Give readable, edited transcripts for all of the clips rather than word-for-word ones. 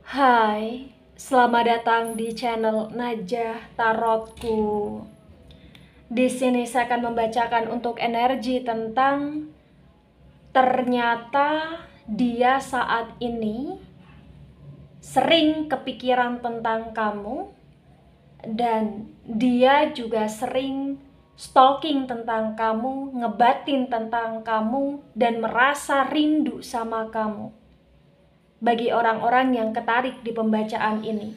Hai, selamat datang di channel Najah Tarotku. Di sini saya akan membacakan untuk energi tentang ternyata dia saat ini sering kepikiran tentang kamu dan dia juga sering stalking tentang kamu, ngebatin tentang kamu dan merasa rindu sama kamu. Bagi orang-orang yang ketarik di pembacaan ini,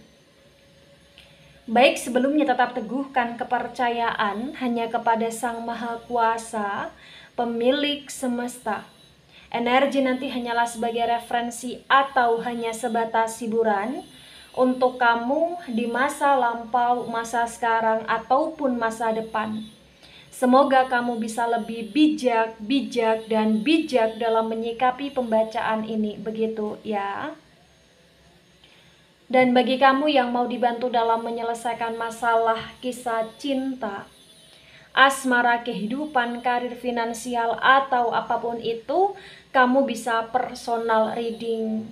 baik sebelumnya tetap teguhkan kepercayaan hanya kepada Sang Maha Kuasa, pemilik semesta. Energi nanti hanyalah sebagai referensi atau hanya sebatas hiburan untuk kamu di masa lampau, masa sekarang, ataupun masa depan. Semoga kamu bisa lebih bijak dalam menyikapi pembacaan ini, begitu ya. Dan bagi kamu yang mau dibantu dalam menyelesaikan masalah kisah cinta, asmara, kehidupan, karir, finansial, atau apapun itu, kamu bisa personal reading.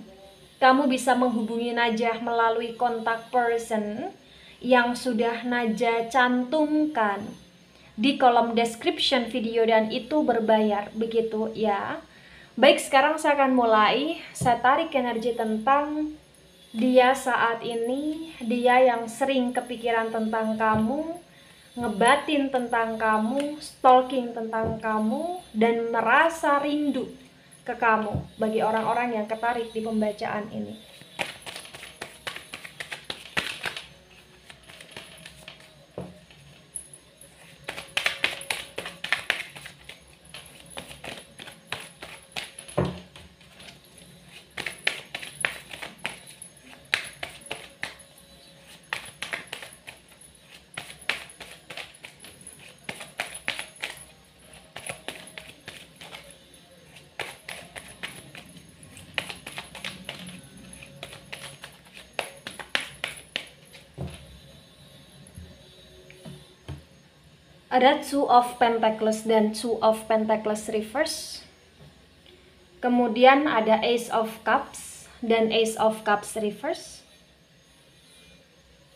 Kamu bisa menghubungi Najah melalui kontak person yang sudah Najah cantumkan di kolom description video, dan itu berbayar, begitu ya. Baik, sekarang saya akan mulai. Saya tarik energi tentang dia saat ini, dia yang sering kepikiran tentang kamu, ngebatin tentang kamu, stalking tentang kamu, dan merasa rindu ke kamu. Bagi orang-orang yang ketarik di pembacaan ini, ada Two of Pentacles dan Two of Pentacles reverse. Kemudian ada Ace of Cups dan Ace of Cups reverse.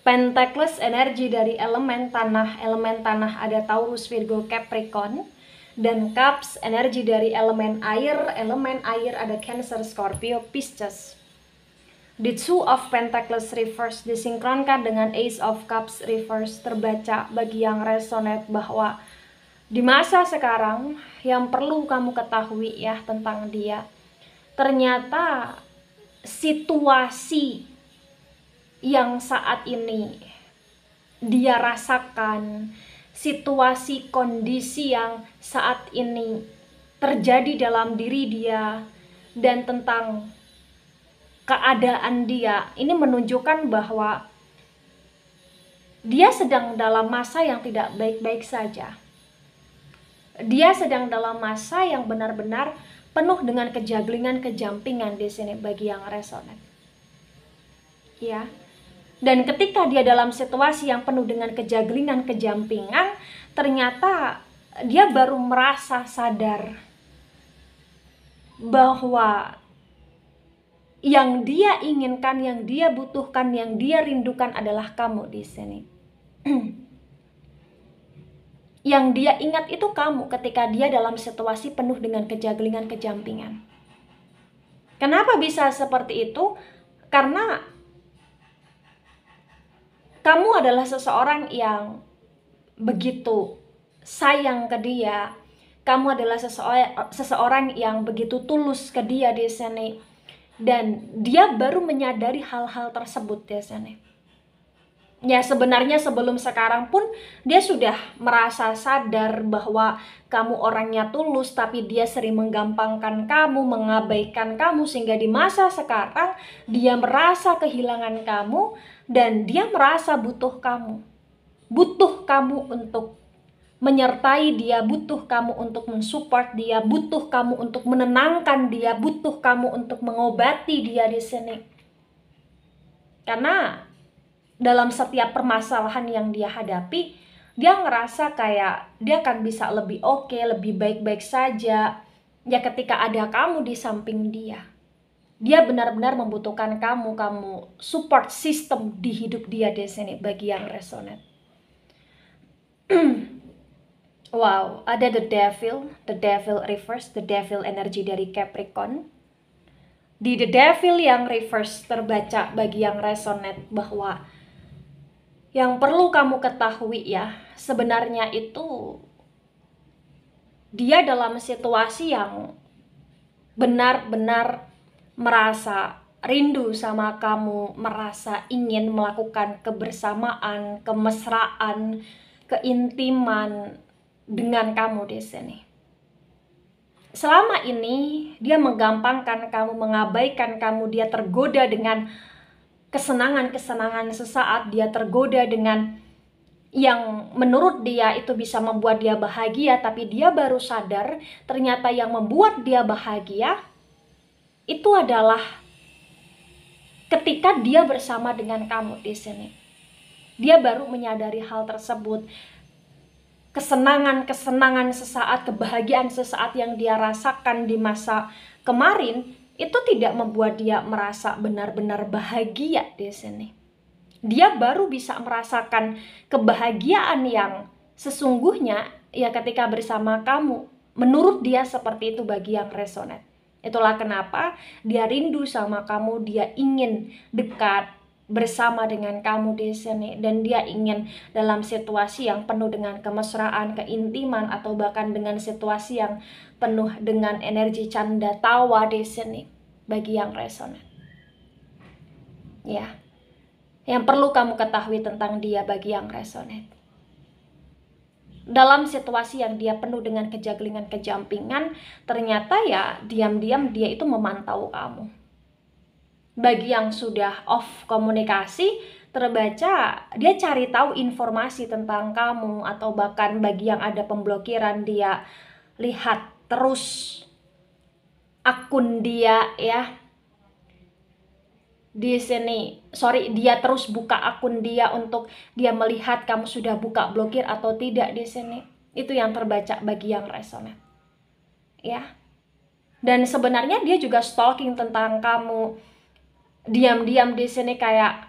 Pentacles energi dari elemen tanah ada Taurus, Virgo, Capricorn. Dan Cups energi dari elemen air ada Cancer, Scorpio, Pisces. The Two of Pentacles reverse disinkronkan dengan Ace of Cups reverse. Terbaca bagi yang resonate bahwa di masa sekarang yang perlu kamu ketahui ya tentang dia, ternyata situasi yang saat ini dia rasakan, situasi kondisi yang saat ini terjadi dalam diri dia dan tentang keadaan dia, ini menunjukkan bahwa dia sedang dalam masa yang tidak baik-baik saja. Dia sedang dalam masa yang benar-benar penuh dengan kejaglingan, kejampingan di sini bagi yang resonate. Ya. Dan ketika dia dalam situasi yang penuh dengan kejaglingan, kejampingan, ternyata dia baru merasa sadar bahwa yang dia inginkan, yang dia butuhkan, yang dia rindukan adalah kamu di sini. Yang dia ingat itu kamu ketika dia dalam situasi penuh dengan kejaglingan, kejampingan. Kenapa bisa seperti itu? Karena kamu adalah seseorang yang begitu sayang ke dia. Kamu adalah seseorang yang begitu tulus ke dia di sini. Dan dia baru menyadari hal-hal tersebut ya sana. Ya sebenarnya sebelum sekarang pun dia sudah merasa sadar bahwa kamu orangnya tulus, tapi dia sering menggampangkan kamu, mengabaikan kamu, sehingga di masa sekarang dia merasa kehilangan kamu dan dia merasa butuh kamu. Butuh kamu untuk menyertai dia, butuh kamu untuk mensupport dia, butuh kamu untuk menenangkan dia, butuh kamu untuk mengobati dia di sini. Karena dalam setiap permasalahan yang dia hadapi, dia ngerasa kayak dia akan bisa lebih oke, lebih baik-baik saja ya ketika ada kamu di samping dia. Dia benar-benar membutuhkan kamu support system di hidup dia di sini bagi yang resonate. Wow, ada the devil reverse, the devil energi dari Capricorn. Di the devil yang reverse terbaca bagi yang resonate bahwa yang perlu kamu ketahui ya, sebenarnya itu dia dalam situasi yang benar-benar merasa rindu sama kamu, merasa ingin melakukan kebersamaan, kemesraan, keintiman dengan kamu di sini. Selama ini dia menggampangkan kamu, mengabaikan kamu, dia tergoda dengan kesenangan-kesenangan sesaat, dia tergoda dengan yang menurut dia itu bisa membuat dia bahagia, tapi dia baru sadar ternyata yang membuat dia bahagia itu adalah ketika dia bersama dengan kamu di sini. Dia baru menyadari hal tersebut. Kesenangan-kesenangan sesaat, kebahagiaan sesaat yang dia rasakan di masa kemarin itu tidak membuat dia merasa benar-benar bahagia di sini. Dia baru bisa merasakan kebahagiaan yang sesungguhnya ya ketika bersama kamu. Menurut dia seperti itu bagi yang resonate. Itulah kenapa dia rindu sama kamu, dia ingin dekat bersama dengan kamu di sini, dan dia ingin dalam situasi yang penuh dengan kemesraan, keintiman, atau bahkan dengan situasi yang penuh dengan energi canda tawa di sini bagi yang resonate. Ya. Yang perlu kamu ketahui tentang dia bagi yang resonate. Dalam situasi yang dia penuh dengan kejaglingan, kejampingan, ternyata ya diam-diam dia itu memantau kamu. Bagi yang sudah off komunikasi, terbaca dia cari tahu informasi tentang kamu, atau bahkan bagi yang ada pemblokiran dia lihat terus akun dia ya. Di sini, dia terus buka akun dia untuk dia melihat kamu sudah buka blokir atau tidak di sini. Itu yang terbaca bagi yang resonate. Ya. Dan sebenarnya dia juga stalking tentang kamu. Diam-diam di sini kayak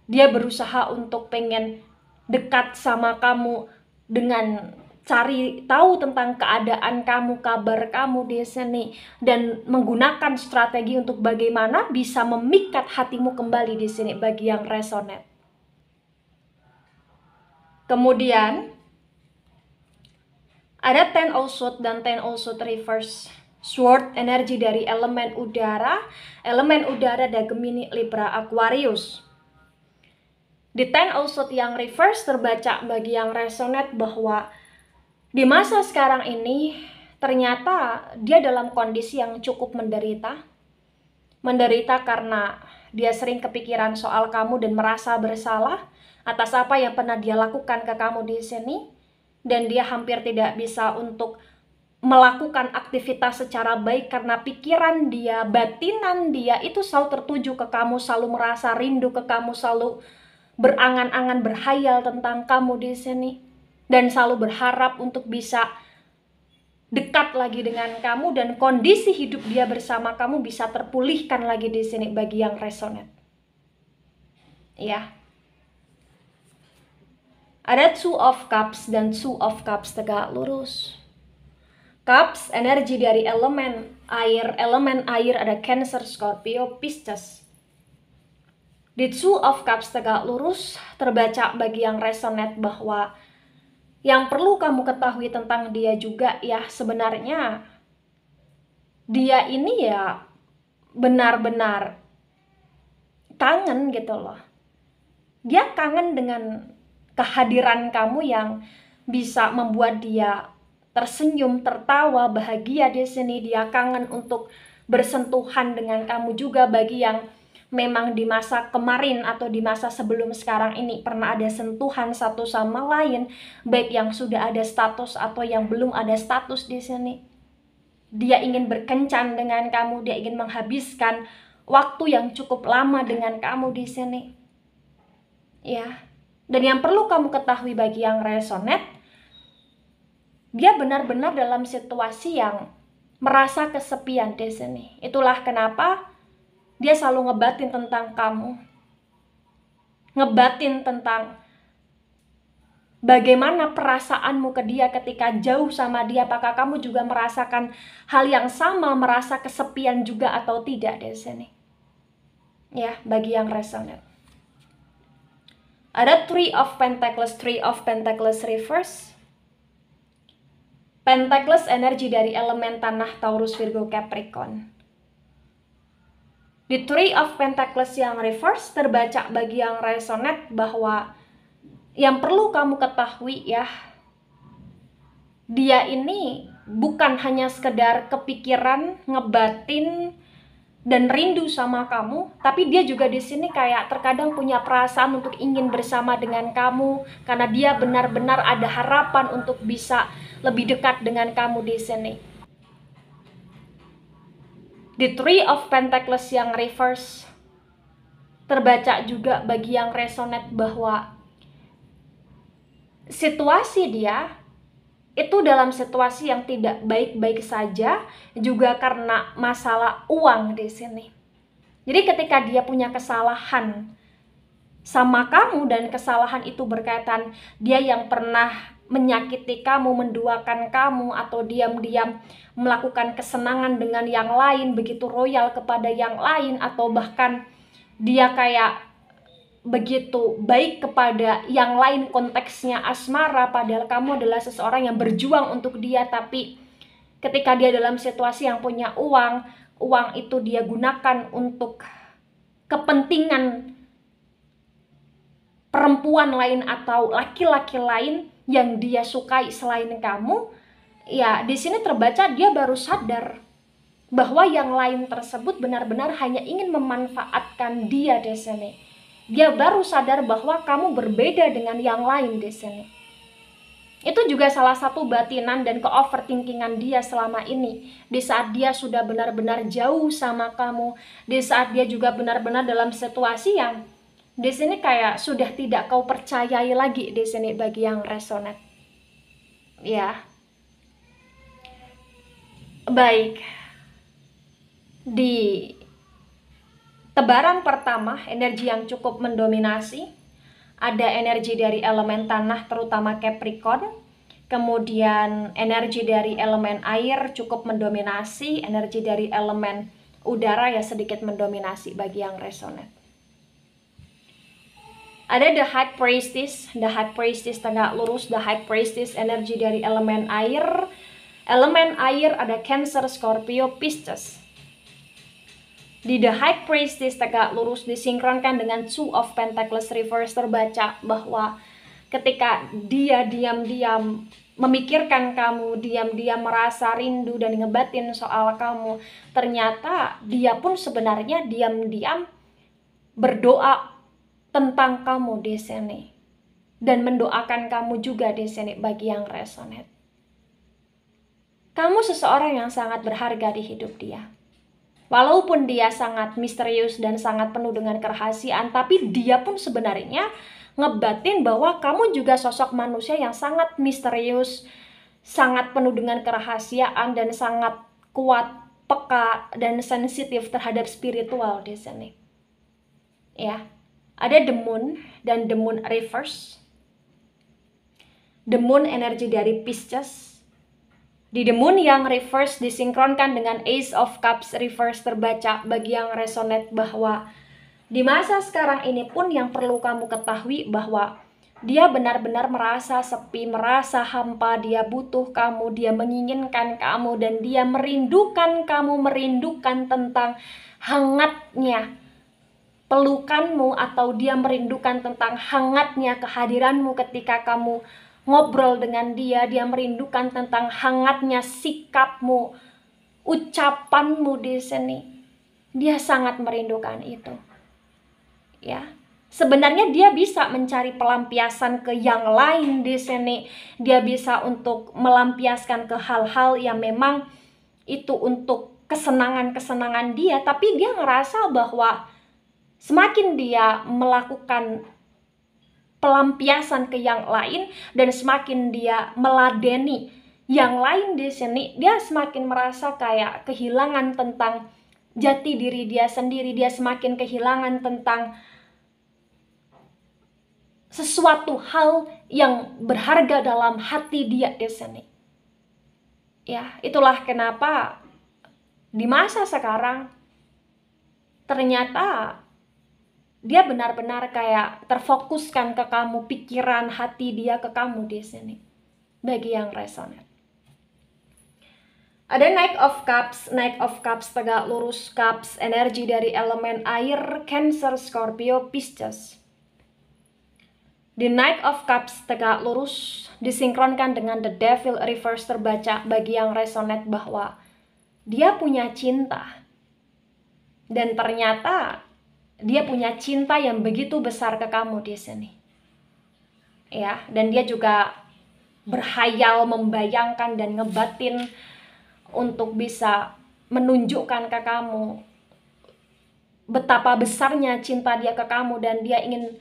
dia berusaha untuk pengen dekat sama kamu dengan cari tahu tentang keadaan kamu, kabar kamu di sini, dan menggunakan strategi untuk bagaimana bisa memikat hatimu kembali di sini bagi yang resonate. Kemudian ada Ten of Swords dan Ten of Swords reverse. Sword energi dari elemen udara ada Gemini, Libra, Aquarius. Di Ten of Swords yang reverse terbaca bagi yang resonate bahwa di masa sekarang ini, ternyata dia dalam kondisi yang cukup menderita. Menderita karena dia sering kepikiran soal kamu dan merasa bersalah atas apa yang pernah dia lakukan ke kamu di sini. Dan dia hampir tidak bisa untuk melakukan aktivitas secara baik karena pikiran dia, batinan dia itu selalu tertuju ke kamu, selalu merasa rindu ke kamu, selalu berangan-angan, berhayal tentang kamu di sini. Dan selalu berharap untuk bisa dekat lagi dengan kamu, dan kondisi hidup dia bersama kamu bisa terpulihkan lagi di sini bagi yang resonate. Ya. Ada Two of Cups dan Two of Cups tegak lurus. Cups energi dari elemen air ada Cancer, Scorpio, Pisces. Di Two of Cups tegak lurus terbaca bagi yang resonate bahwa yang perlu kamu ketahui tentang dia juga ya, sebenarnya dia ini ya benar-benar kangen gitu loh. Dia kangen dengan kehadiran kamu yang bisa membuat dia tersenyum, tertawa, bahagia di sini. Dia kangen untuk bersentuhan dengan kamu juga bagi yang memang di masa kemarin atau di masa sebelum sekarang ini pernah ada sentuhan satu sama lain, baik yang sudah ada status atau yang belum ada status di sini. Dia ingin berkencan dengan kamu, dia ingin menghabiskan waktu yang cukup lama dengan kamu di sini. Ya. Dan yang perlu kamu ketahui bagi yang resonate, dia benar-benar dalam situasi yang merasa kesepian di sini. Itulah kenapa dia selalu ngebatin tentang kamu. Ngebatin tentang bagaimana perasaanmu ke dia ketika jauh sama dia. Apakah kamu juga merasakan hal yang sama, merasa kesepian juga atau tidak di sini? Ya, bagi yang resonate. Ada Three of Pentacles reverse. Pentacles energi dari elemen tanah Taurus, Virgo, Capricorn. Di Three of Pentacles yang reverse terbaca bagi yang resonate bahwa yang perlu kamu ketahui ya, dia ini bukan hanya sekedar kepikiran, ngebatin, dan rindu sama kamu, tapi dia juga di sini kayak terkadang punya perasaan untuk ingin bersama dengan kamu, karena dia benar-benar ada harapan untuk bisa lebih dekat dengan kamu di sini. Di Three of Pentacles yang reverse terbaca juga bagi yang resonate bahwa situasi dia itu dalam situasi yang tidak baik-baik saja, juga karena masalah uang di sini. Jadi ketika dia punya kesalahan sama kamu dan kesalahan itu berkaitan dia yang pernah menyakiti kamu, menduakan kamu, atau diam-diam melakukan kesenangan dengan yang lain, begitu royal kepada yang lain, atau bahkan dia kayak begitu baik kepada yang lain, konteksnya asmara, padahal kamu adalah seseorang yang berjuang untuk dia, tapi ketika dia dalam situasi yang punya uang itu dia gunakan untuk kepentingan perempuan lain atau laki-laki lain yang dia sukai selain kamu. Ya, di sini terbaca dia baru sadar bahwa yang lain tersebut benar-benar hanya ingin memanfaatkan dia di sini. Dia baru sadar bahwa kamu berbeda dengan yang lain di sini. Itu juga salah satu batinan dan ke-overthinkingan dia selama ini. Di saat dia sudah benar-benar jauh sama kamu, di saat dia juga benar-benar dalam situasi yang di sini kayak sudah tidak kau percayai lagi di sini bagi yang resonate. Ya. Baik. Di tebaran pertama, energi yang cukup mendominasi, ada energi dari elemen tanah terutama Capricorn, kemudian energi dari elemen air cukup mendominasi, energi dari elemen udara ya sedikit mendominasi bagi yang resonate. Ada The High Priestess tegak lurus, The High Priestess energi dari elemen air ada Cancer, Scorpio, Pisces. Di The High Priestess tegak lurus disinkronkan dengan Two of Pentacles reverse terbaca bahwa ketika dia diam-diam memikirkan kamu, diam-diam merasa rindu dan ngebatin soal kamu, ternyata dia pun sebenarnya diam-diam berdoa tentang kamu di sini dan mendoakan kamu juga di sini bagi yang resonate. Kamu seseorang yang sangat berharga di hidup dia. Walaupun dia sangat misterius dan sangat penuh dengan kerahasiaan, tapi dia pun sebenarnya ngebatin bahwa kamu juga sosok manusia yang sangat misterius, sangat penuh dengan kerahasiaan, dan sangat kuat, peka, dan sensitif terhadap spiritual di sini. Ya, ada The Moon dan The Moon reverse. The Moon energi dari Pisces. Di The Moon yang reverse disinkronkan dengan Ace of Cups reverse terbaca bagi yang resonate bahwa di masa sekarang ini pun yang perlu kamu ketahui bahwa dia benar-benar merasa sepi, merasa hampa, dia butuh kamu, dia menginginkan kamu, dan dia merindukan kamu, merindukan tentang hangatnya pelukanmu, atau dia merindukan tentang hangatnya kehadiranmu ketika kamu ngobrol dengan dia. Dia merindukan tentang hangatnya sikapmu, ucapanmu di sini. Dia sangat merindukan itu. Ya, sebenarnya dia bisa mencari pelampiasan ke yang lain di sini. Dia bisa untuk melampiaskan ke hal-hal yang memang itu untuk kesenangan-kesenangan dia, tapi dia ngerasa bahwa semakin dia melakukan pelampiasan ke yang lain dan semakin dia meladeni yang lain di sini, dia semakin merasa kayak kehilangan tentang jati diri dia sendiri, dia semakin kehilangan tentang sesuatu hal yang berharga dalam hati dia di sini. Ya, itulah kenapa di masa sekarang ternyata dia benar-benar kayak terfokuskan ke kamu, pikiran hati dia ke kamu di sini. Bagi yang resonate. Ada Knight of Cups tegak lurus, Cups energi dari elemen air, Cancer, Scorpio, Pisces. The Knight of Cups tegak lurus disinkronkan dengan The Devil reverse terbaca bagi yang resonate bahwa dia punya cinta. Dan ternyata dia punya cinta yang begitu besar ke kamu di sini. Ya, dan dia juga berhayal, membayangkan dan ngebatin untuk bisa menunjukkan ke kamu betapa besarnya cinta dia ke kamu, dan dia ingin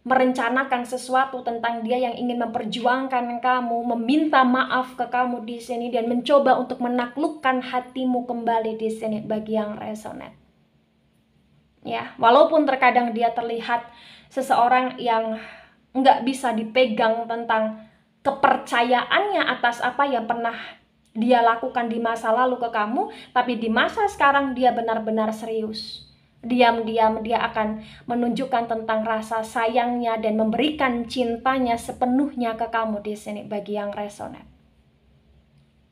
merencanakan sesuatu tentang dia yang ingin memperjuangkan kamu, meminta maaf ke kamu di sini dan mencoba untuk menaklukkan hatimu kembali di sini bagi yang resonate. Ya, walaupun terkadang dia terlihat seseorang yang nggak bisa dipegang tentang kepercayaannya atas apa yang pernah dia lakukan di masa lalu ke kamu, tapi di masa sekarang dia benar-benar serius. Diam-diam dia akan menunjukkan tentang rasa sayangnya dan memberikan cintanya sepenuhnya ke kamu di sini bagi yang resonate.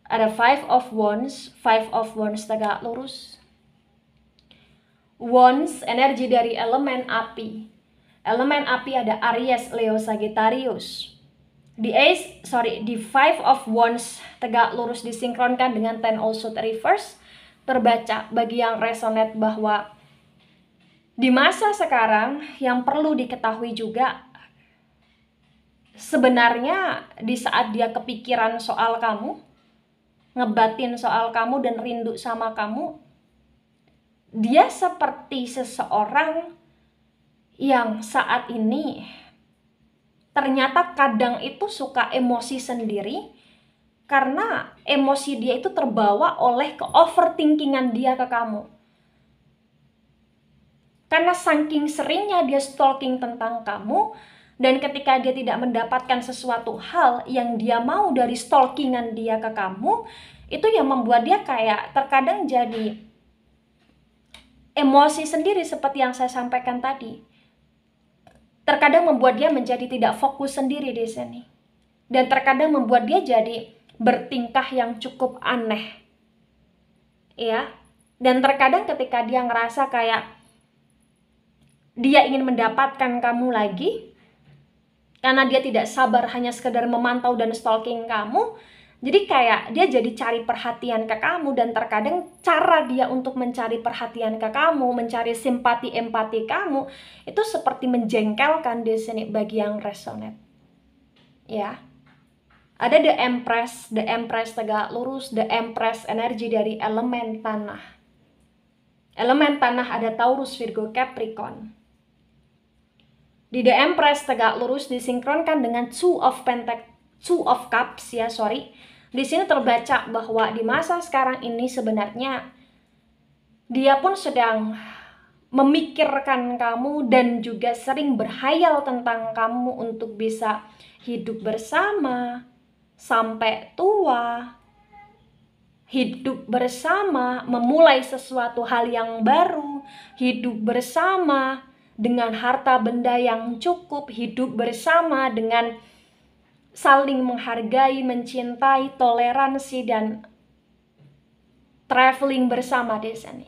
Ada Five of Wands tegak lurus. Wands energi dari elemen api. Elemen api ada Aries, Leo, Sagittarius. The Five of Wands tegak lurus disinkronkan dengan Ten of Swords reverse terbaca bagi yang resonate bahwa di masa sekarang yang perlu diketahui juga, sebenarnya di saat dia kepikiran soal kamu, ngebatin soal kamu dan rindu sama kamu, dia seperti seseorang yang saat ini ternyata kadang itu suka emosi sendiri karena emosi dia itu terbawa oleh ke-overthinkingan dia ke kamu. Karena saking seringnya dia stalking tentang kamu, dan ketika dia tidak mendapatkan sesuatu hal yang dia mau dari stalkingan dia ke kamu, itu yang membuat dia kayak terkadang jadi emosi sendiri seperti yang saya sampaikan tadi. Terkadang membuat dia menjadi tidak fokus sendiri di sini. Dan terkadang membuat dia jadi bertingkah yang cukup aneh. Ya. Dan terkadang ketika dia ngerasa kayak dia ingin mendapatkan kamu lagi, karena dia tidak sabar hanya sekedar memantau dan stalking kamu, jadi kayak dia jadi cari perhatian ke kamu, dan terkadang cara dia untuk mencari perhatian ke kamu, mencari simpati empati kamu, itu seperti menjengkelkan di sini bagi yang resonate. Ya. Ada The Empress tegak lurus, The Empress energi dari elemen tanah. Elemen tanah ada Taurus, Virgo, Capricorn. Di The Empress tegak lurus disinkronkan dengan Two of Cups ya, Di sini terbaca bahwa di masa sekarang ini sebenarnya dia pun sedang memikirkan kamu dan juga sering berhayal tentang kamu untuk bisa hidup bersama sampai tua, hidup bersama, memulai sesuatu hal yang baru, hidup bersama dengan harta benda yang cukup, hidup bersama dengan saling menghargai, mencintai, toleransi, dan traveling bersama di sini.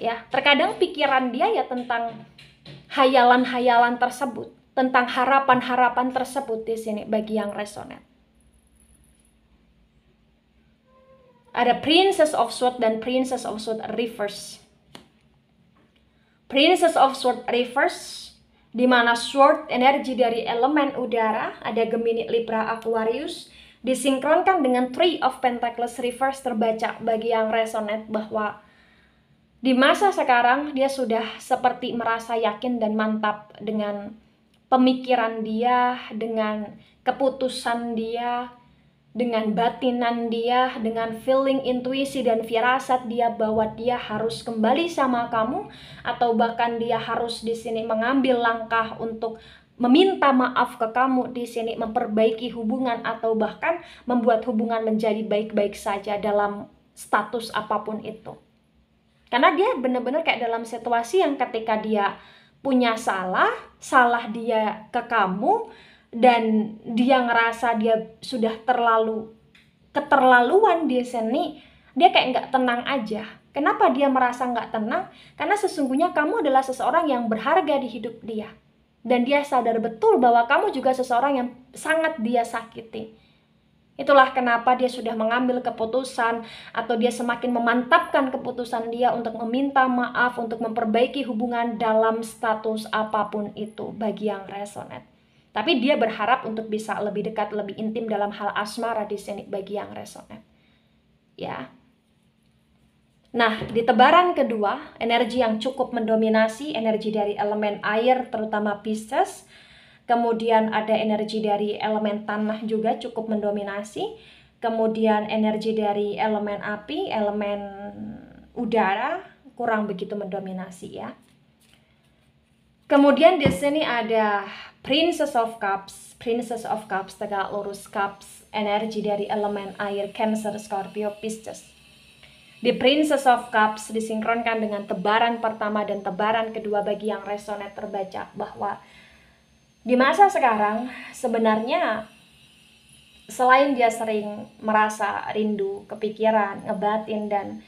Ya, terkadang pikiran dia ya tentang hayalan-hayalan tersebut, tentang harapan-harapan tersebut di sini bagi yang resonate. Ada Princess of Swords dan Princess of Swords reverse. Princess of Swords reverse, di mana sword energi dari elemen udara, ada Gemini, Libra, Aquarius, disinkronkan dengan Three of Pentacles reverse terbaca bagi yang resonate bahwa di masa sekarang dia sudah seperti merasa yakin dan mantap dengan pemikiran dia, dengan keputusan dia, dengan batinan dia, dengan feeling, intuisi, dan firasat dia bahwa dia harus kembali sama kamu, atau bahkan dia harus di sini mengambil langkah untuk meminta maaf ke kamu di sini, memperbaiki hubungan, atau bahkan membuat hubungan menjadi baik-baik saja dalam status apapun itu. Karena dia benar-benar kayak dalam situasi yang ketika dia punya salah dia ke kamu, dan dia ngerasa dia sudah keterlaluan di sini, dia kayak nggak tenang aja. Kenapa dia merasa nggak tenang? Karena sesungguhnya kamu adalah seseorang yang berharga di hidup dia. Dan dia sadar betul bahwa kamu juga seseorang yang sangat dia sakiti. Itulah kenapa dia sudah mengambil keputusan, atau dia semakin memantapkan keputusan dia untuk meminta maaf, untuk memperbaiki hubungan dalam status apapun itu bagi yang resonate. Tapi dia berharap untuk bisa lebih dekat, lebih intim dalam hal asmara di sini bagi yang resonate. Ya. Nah, di tebaran kedua, energi yang cukup mendominasi, energi dari elemen air, terutama Pisces. Kemudian ada energi dari elemen tanah juga cukup mendominasi. Kemudian energi dari elemen api, elemen udara kurang begitu mendominasi ya. Kemudian di sini ada Princess of Cups, tegak lurus Cups, energi dari elemen air, Cancer, Scorpio, Pisces. Di Princess of Cups disinkronkan dengan tebaran pertama dan tebaran kedua bagi yang resonate terbaca bahwa di masa sekarang sebenarnya selain dia sering merasa rindu, kepikiran, ngebatin, dan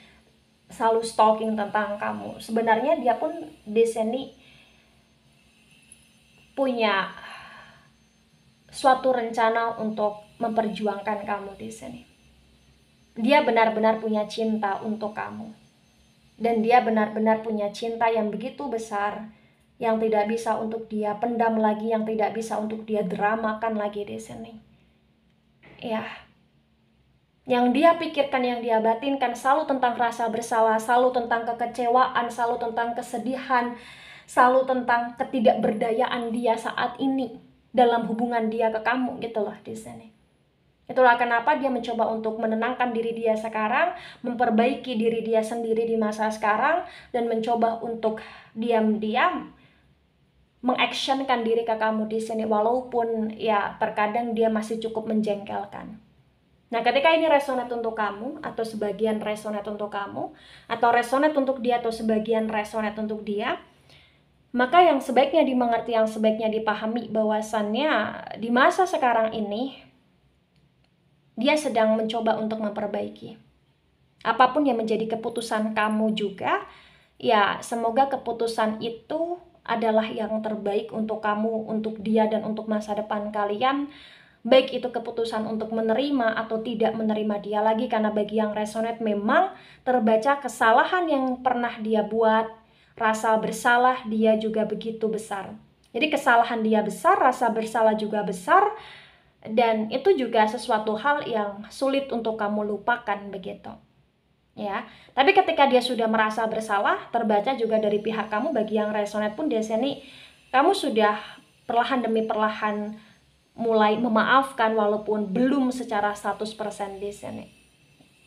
selalu stalking tentang kamu, sebenarnya dia pun di sini punya suatu rencana untuk memperjuangkan kamu di sini. Dia benar-benar punya cinta untuk kamu. Dan dia benar-benar punya cinta yang begitu besar, yang tidak bisa untuk dia pendam lagi, yang tidak bisa untuk dia dramakan lagi di sini. Ya. Yang dia pikirkan, yang dia batinkan selalu tentang rasa bersalah, selalu tentang kekecewaan, selalu tentang kesedihan, selalu tentang ketidakberdayaan dia saat ini dalam hubungan dia ke kamu gitu loh di sini. Itulah kenapa dia mencoba untuk menenangkan diri dia sekarang, memperbaiki diri dia sendiri di masa sekarang, dan mencoba untuk diam-diam mengactionkan diri ke kamu di sini, walaupun ya terkadang dia masih cukup menjengkelkan. Nah, ketika ini resonate untuk kamu, atau sebagian resonate untuk kamu, atau resonate untuk dia, atau sebagian resonate untuk dia, maka yang sebaiknya dimengerti, yang sebaiknya dipahami bahwasannya di masa sekarang ini dia sedang mencoba untuk memperbaiki. Apapun yang menjadi keputusan kamu juga, ya semoga keputusan itu adalah yang terbaik untuk kamu, untuk dia, dan untuk masa depan kalian. Baik itu keputusan untuk menerima atau tidak menerima dia lagi, karena bagi yang resonate memang terbaca kesalahan yang pernah dia buat, rasa bersalah dia juga begitu besar. Jadi kesalahan dia besar, rasa bersalah juga besar, dan itu juga sesuatu hal yang sulit untuk kamu lupakan begitu. Ya, tapi ketika dia sudah merasa bersalah, terbaca juga dari pihak kamu bagi yang resonate pun di sini kamu sudah perlahan demi perlahan mulai memaafkan, walaupun belum secara 100% di sini.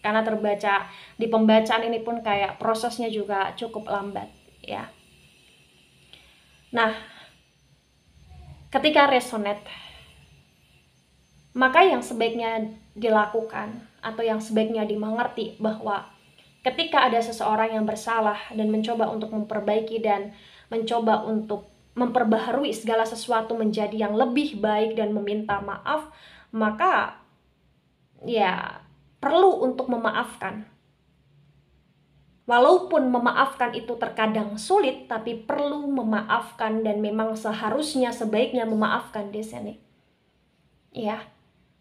Karena terbaca di pembacaan ini pun kayak prosesnya juga cukup lambat ya. Nah, ketika resonate, maka yang sebaiknya dilakukan atau yang sebaiknya dimengerti bahwa ketika ada seseorang yang bersalah dan mencoba untuk memperbaiki dan mencoba untuk memperbaharui segala sesuatu menjadi yang lebih baik dan meminta maaf, maka ya perlu untuk memaafkan. Walaupun memaafkan itu terkadang sulit, tapi perlu memaafkan, dan memang seharusnya sebaiknya memaafkan di sini. Ya,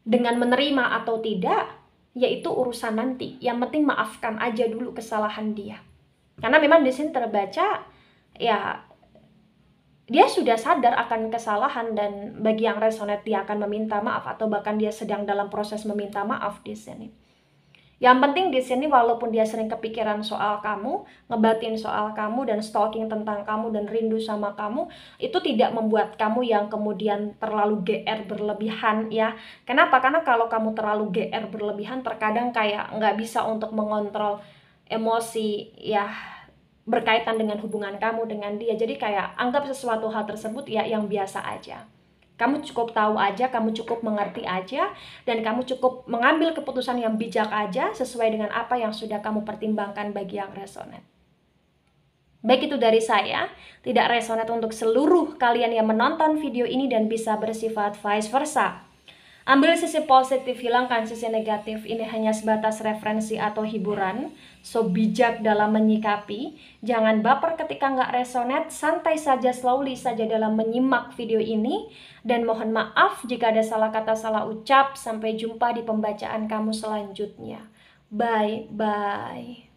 dengan menerima atau tidak, yaitu urusan nanti. Yang penting maafkan aja dulu kesalahan dia. Karena memang di sini terbaca, ya dia sudah sadar akan kesalahan, dan bagi yang resonate dia akan meminta maaf, atau bahkan dia sedang dalam proses meminta maaf di sini. Yang penting di sini walaupun dia sering kepikiran soal kamu, ngebatin soal kamu dan stalking tentang kamu dan rindu sama kamu, itu tidak membuat kamu yang kemudian terlalu GR berlebihan ya. Kenapa? Karena kalau kamu terlalu GR berlebihan terkadang kayak nggak bisa untuk mengontrol emosi ya berkaitan dengan hubungan kamu dengan dia. Jadi kayak anggap sesuatu hal tersebut ya yang biasa aja. Kamu cukup tahu aja, kamu cukup mengerti aja, dan kamu cukup mengambil keputusan yang bijak aja sesuai dengan apa yang sudah kamu pertimbangkan bagi yang resonate. Baik itu dari saya, tidak resonate untuk seluruh kalian yang menonton video ini dan bisa bersifat vice versa. Ambil sisi positif, hilangkan sisi negatif. Ini hanya sebatas referensi atau hiburan. So bijak dalam menyikapi. Jangan baper ketika nggak resonate. Santai saja, slowly saja dalam menyimak video ini. Dan mohon maaf jika ada salah kata, salah ucap. Sampai jumpa di pembacaan kamu selanjutnya. Bye-bye.